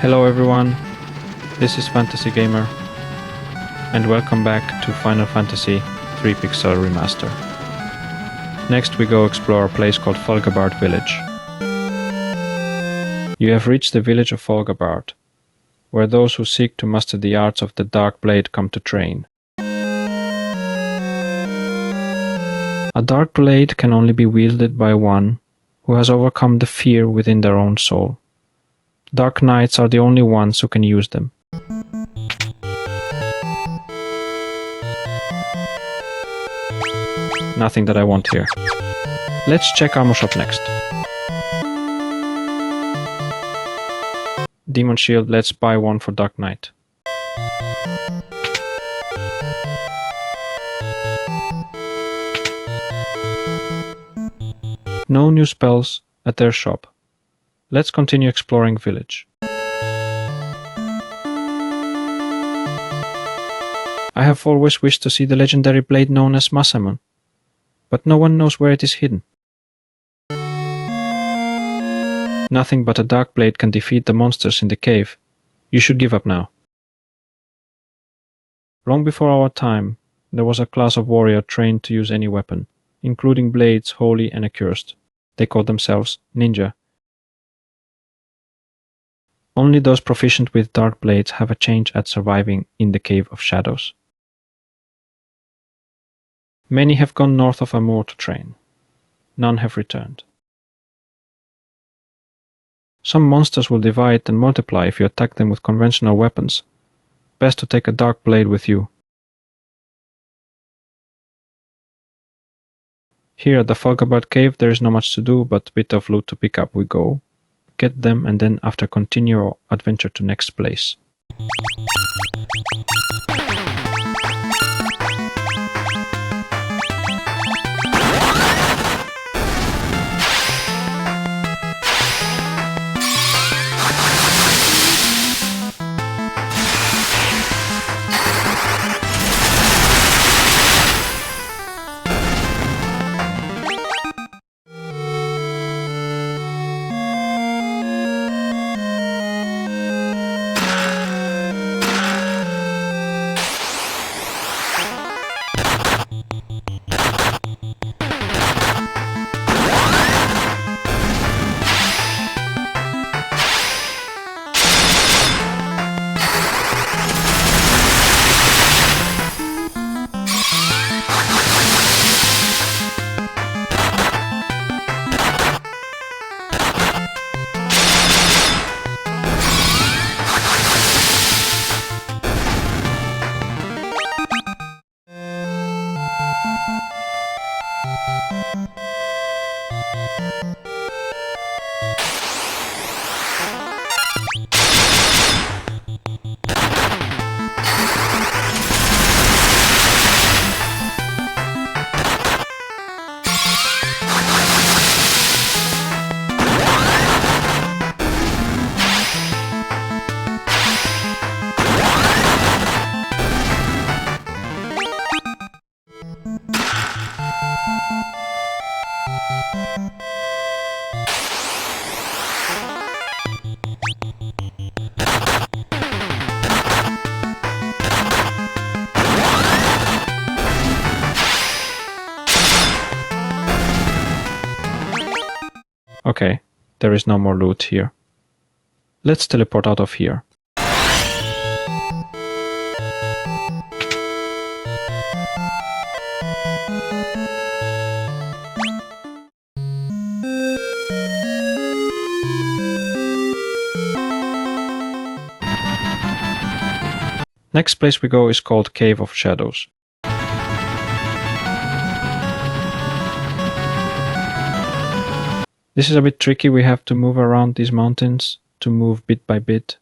Hello everyone, this is Fantasy Gamer, and welcome back to Final Fantasy III Pixel Remaster. Next we go explore a place called Falgabard Village. You have reached the village of Falgabard, where those who seek to master the arts of the Dark Blade come to train. A Dark Blade can only be wielded by one who has overcome the fear within their own soul. Dark Knights are the only ones who can use them. Nothing that I want here. Let's check Armor Shop next. Demon Shield, let's buy one for Dark Knight. No new spells at their shop. Let's continue exploring village. I have always wished to see the legendary blade known as Masamune, but no one knows where it is hidden. Nothing but a dark blade can defeat the monsters in the cave. You should give up now. Long before our time, there was a class of warrior trained to use any weapon, including blades holy and accursed. They called themselves ninja. Only those proficient with dark blades have a chance at surviving in the Cave of Shadows. Many have gone north of Amur to train. None have returned. Some monsters will divide and multiply if you attack them with conventional weapons. Best to take a dark blade with you. Here at the Falgabard Cave there is not much to do, but a bit of loot to pick up we go. Get them and then after continue our adventure to next place. Okay, there is no more loot here. Let's teleport out of here. Next place we go is called Cave of Shadows. This is a bit tricky, we have to move around these mountains to move bit by bit.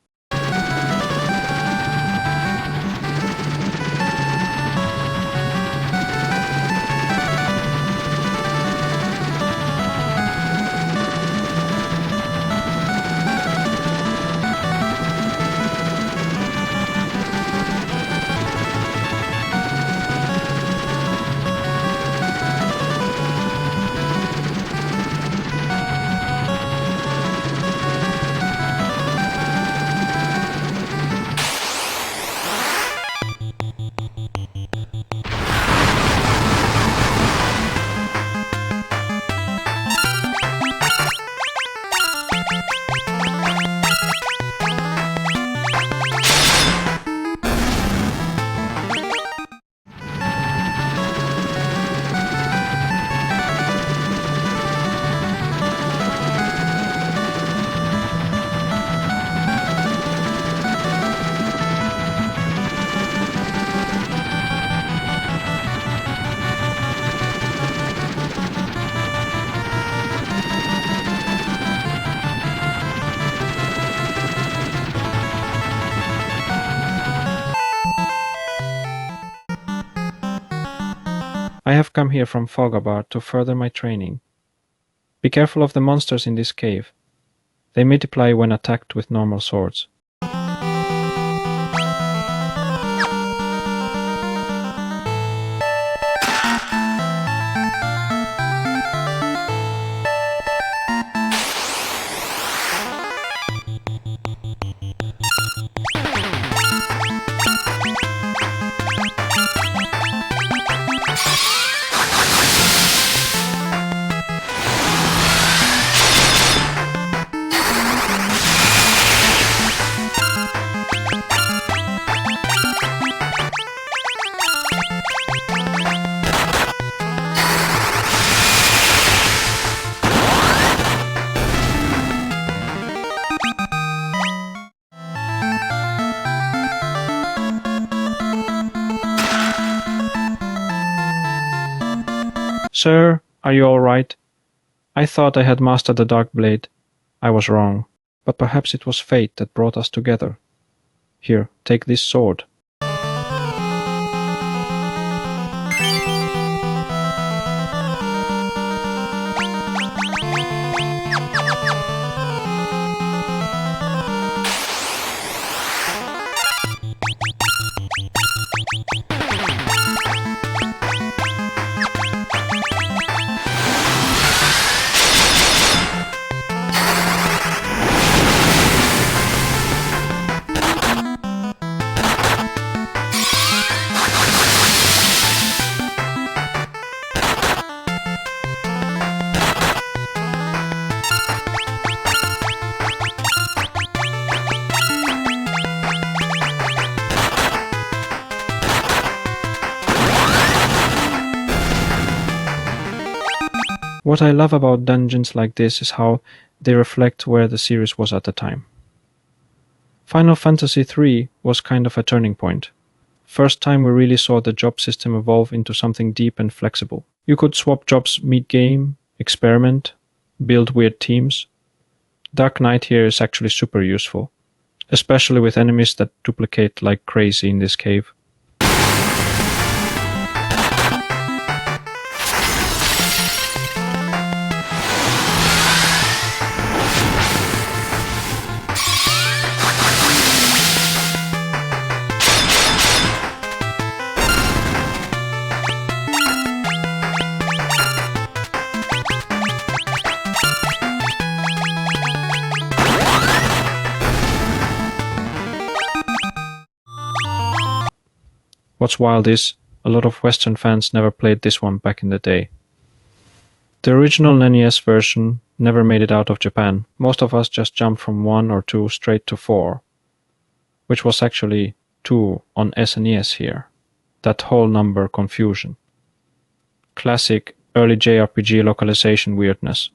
I have come here from Falgabard to further my training. Be careful of the monsters in this cave. They multiply when attacked with normal swords. Sir, are you all right? I thought I had mastered the Dark Blade. I was wrong, but perhaps it was fate that brought us together. Here, take this sword. What I love about dungeons like this is how they reflect where the series was at the time. Final Fantasy III was kind of a turning point. First time we really saw the job system evolve into something deep and flexible. You could swap jobs mid-game, experiment, build weird teams. Dark Knight here is actually super useful, especially with enemies that duplicate like crazy in this cave. What's wild is, a lot of Western fans never played this one back in the day. The original NES version never made it out of Japan. Most of us just jumped from 1 or 2 straight to 4, which was actually 2 on SNES here. That whole number confusion. Classic early JRPG localization weirdness.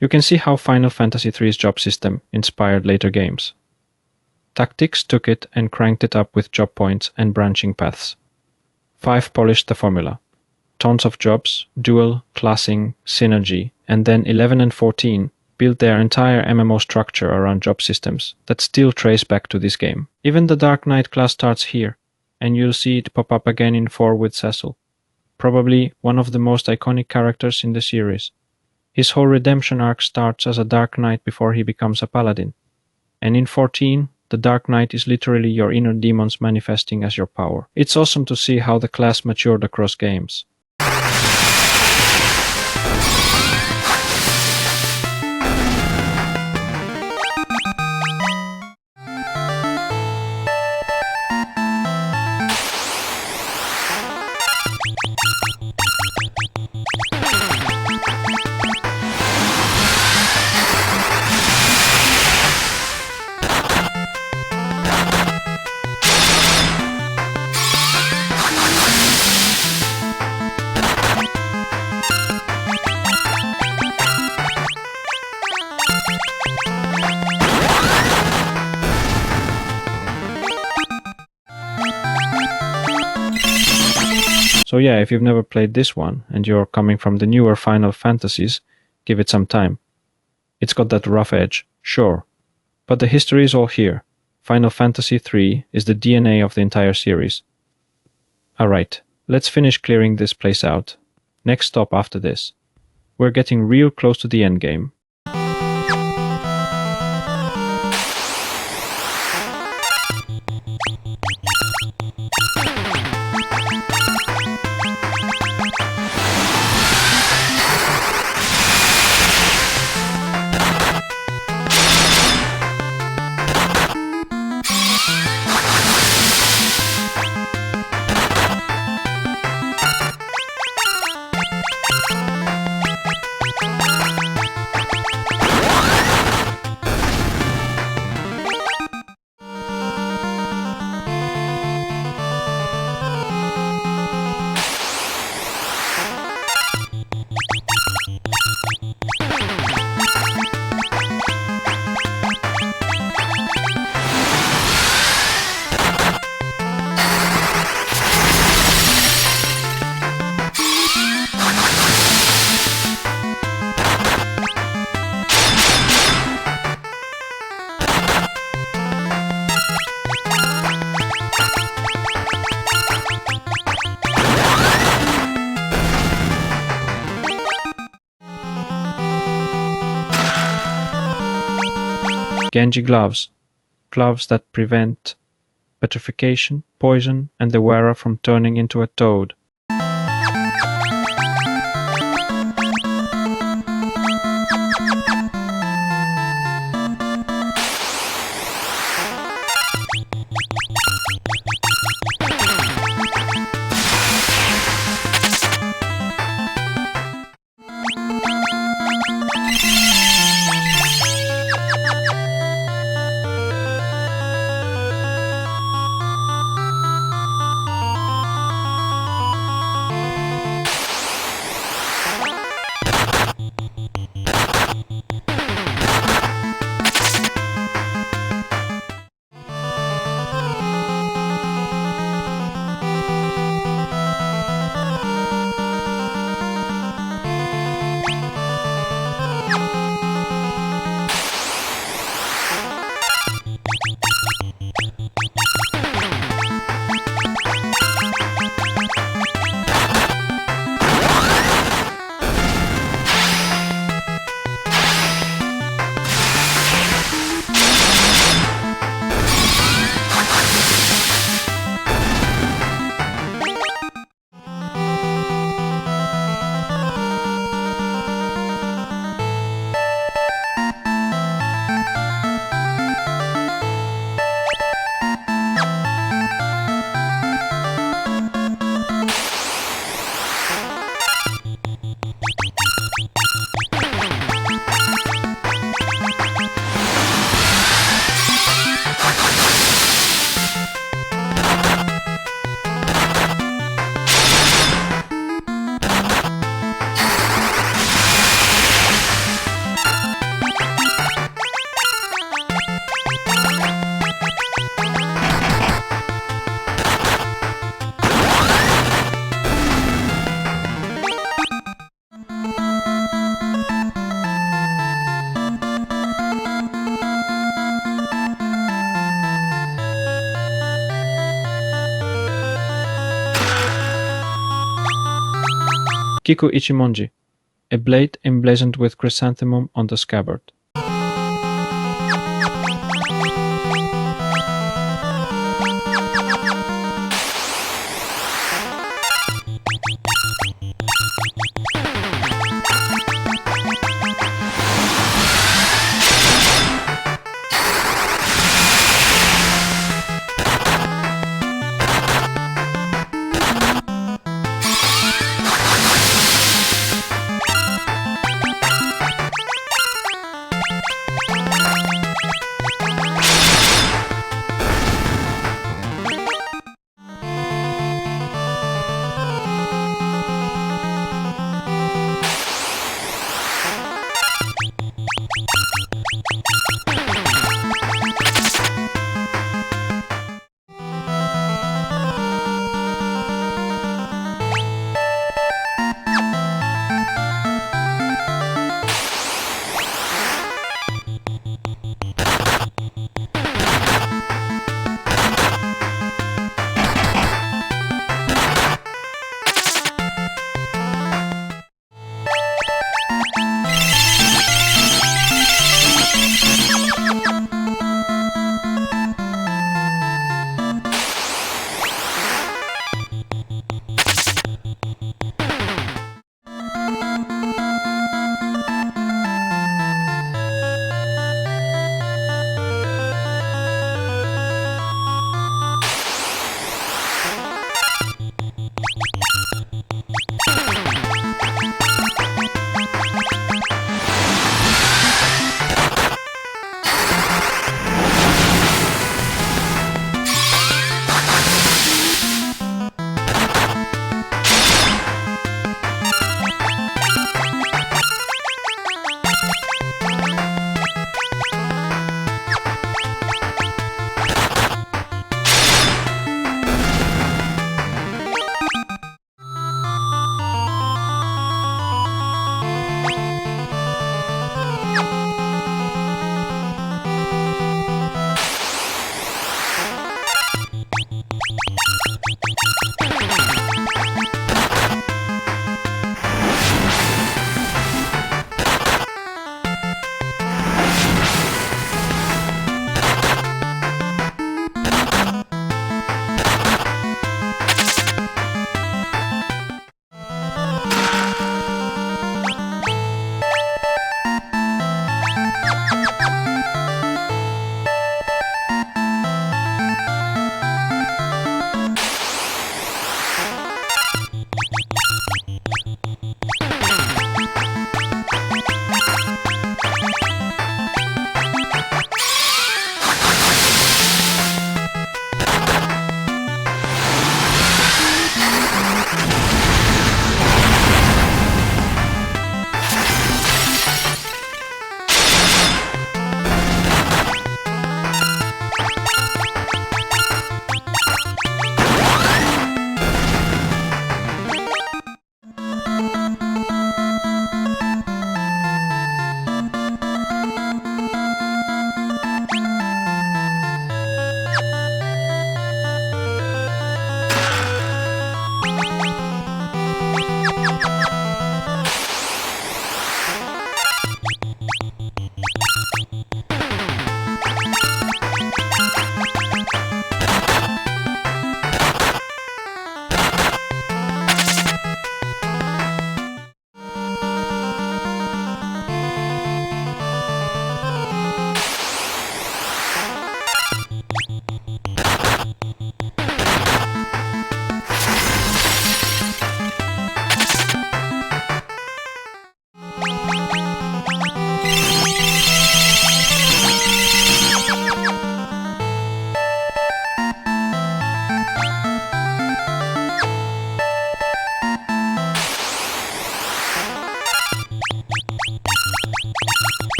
You can see how Final Fantasy III's job system inspired later games. Tactics took it and cranked it up with job points and branching paths. 5 polished the formula. Tons of jobs, dual, classing, synergy, and then 11 and 14 built their entire MMO structure around job systems that still trace back to this game. Even the Dark Knight class starts here, and you'll see it pop up again in 4 with Cecil. Probably one of the most iconic characters in the series. His whole redemption arc starts as a Dark Knight before he becomes a paladin. And in 14, the Dark Knight is literally your inner demons manifesting as your power. It's awesome to see how the class matured across games. So yeah, if you've never played this one and you're coming from the newer Final Fantasies, give it some time. It's got that rough edge, sure, but the history is all here. Final Fantasy III is the DNA of the entire series. Alright, let's finish clearing this place out. Next stop after this. We're getting real close to the endgame. Genji gloves. Gloves that prevent petrification, poison, and the wearer from turning into a toad. Kiku Ichimonji, a blade emblazoned with chrysanthemum on the scabbard.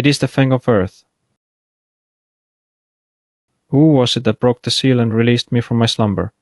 It is the Fang of Earth. Who was it that broke the seal and released me from my slumber?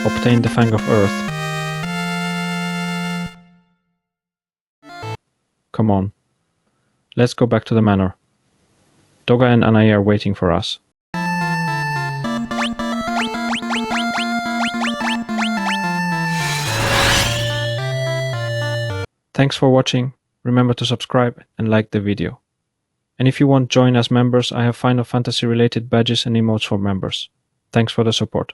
Obtain the Fang of Earth. Come on. Let's go back to the manor. Doga and Anai are waiting for us. Thanks for watching. Remember to subscribe and like the video. And if you want to join as members, I have Final Fantasy related badges and emotes for members. Thanks for the support.